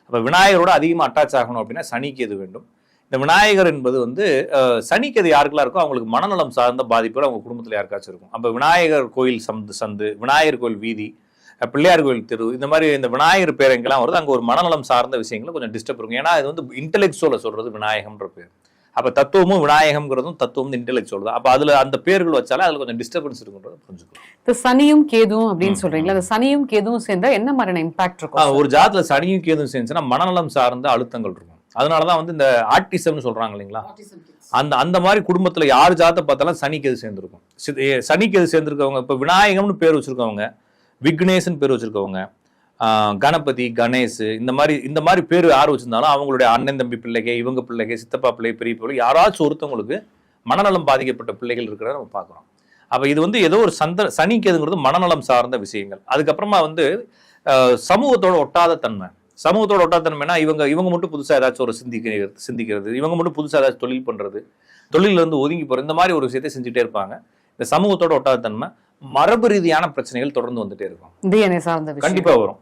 அப்போ விநாயகரோட அதிகமாக அட்டாச் ஆகணும் அப்படின்னா சனிக்கு எது வேண்டும். இந்த விநாயகர் என்பது சனிக்கு எது யாருக்கெல்லாம் இருக்கோ அவங்களுக்கு மனநலம் சார்ந்த பாதிப்புகள் அவங்க குடும்பத்தில் யாருக்காச்சும் இருக்கும். அப்போ விநாயகர் கோயில் சந்து, விநாயகர் கோயில் வீதி, பிள்ளையார் கோயில் தெரு, இந்த மாதிரி இந்த விநாயகர் பேர் எங்கெல்லாம் வருது அங்கே ஒரு மனநலம் சார்ந்த விஷயங்களை கொஞ்சம் டிஸ்டர்ப் இருக்கும். ஏன்னா இது இன்டெலெக்சுவலை சொல்றது விநாயகம்ன்ற பேர். அப்போ தத்துவமும் விநாயகம்ங்கிறதும் தத்துவம் இன்டெலெக்சுவல் தான். அப்போ அதில் அந்த பேர்கள் வச்சாலே அதில் கொஞ்சம் டிஸ்டர்பன்ஸ் இருக்குன்றது புரிஞ்சுக்கலாம். இந்த சனியும் கேதுவும் அப்படின்னு சொல்றீங்களா, அந்த சனியும் கேதுவும் சேர்ந்தா என்ன மாதிரியான இம்பாக்ட் இருக்கும்? ஒரு ஜாதத்துல சனியும் கேதுவும் சேர்ந்துச்சுன்னா மனநலம் சார்ந்த அழுத்தங்கள் இருக்கும். அதனாலதான் இந்த ஆர்டிசம்னு சொல்றாங்க இல்லைங்களா, அந்த மாதிரி குடும்பத்துல யார் ஜாதத்தை பார்த்தாலும் சனி கேது சேர்ந்துருக்கும். சனி கேது சேர்ந்துருக்கவங்க இப்போ விநாயகம்னு பேர் வச்சிருக்கவங்க, விக்னேஷ்னு பேர் வச்சிருக்கவங்க, கணபதி, கணேஷ், இந்த மாதிரி பேர் யார் வச்சிருந்தாலும் அவங்களுடைய அண்ணன் தம்பி பிள்ளைங்க, இவங்க பிள்ளைங்க, சித்தப்பா பிள்ளை, பெரிய பிள்ளை, யாராச்சும் ஒருத்தவங்களுக்கு மனநலம் பாதிக்கப்பட்ட பிள்ளைகள் இருக்கிறத நம்ம பார்க்குறோம். அப்போ இது ஏதோ ஒரு சனி கேதுங்கிறது மனநலம் சார்ந்த விஷயங்கள். அதுக்கப்புறமா சமூகத்தோட ஒட்டாத தன்மைனா இவங்க மட்டும் புதுசாக ஏதாச்சும் ஒரு சிந்திக்கிறது, இவங்க மட்டும் புதுசாக ஏதாச்சும் தொழில் பண்றது, தொழில இருந்து ஒதுங்கி போறது, இந்த மாதிரி ஒரு விஷயத்தை செஞ்சுட்டே இருப்பாங்க. இந்த சமூகத்தோட ஒட்டாத தன்மை, மரபு ரீதியான பிரச்சனைகள் தொடர்ந்து வந்துட்டே இருக்கும். DNA சார்ந்த கண்டிப்பா வரும்.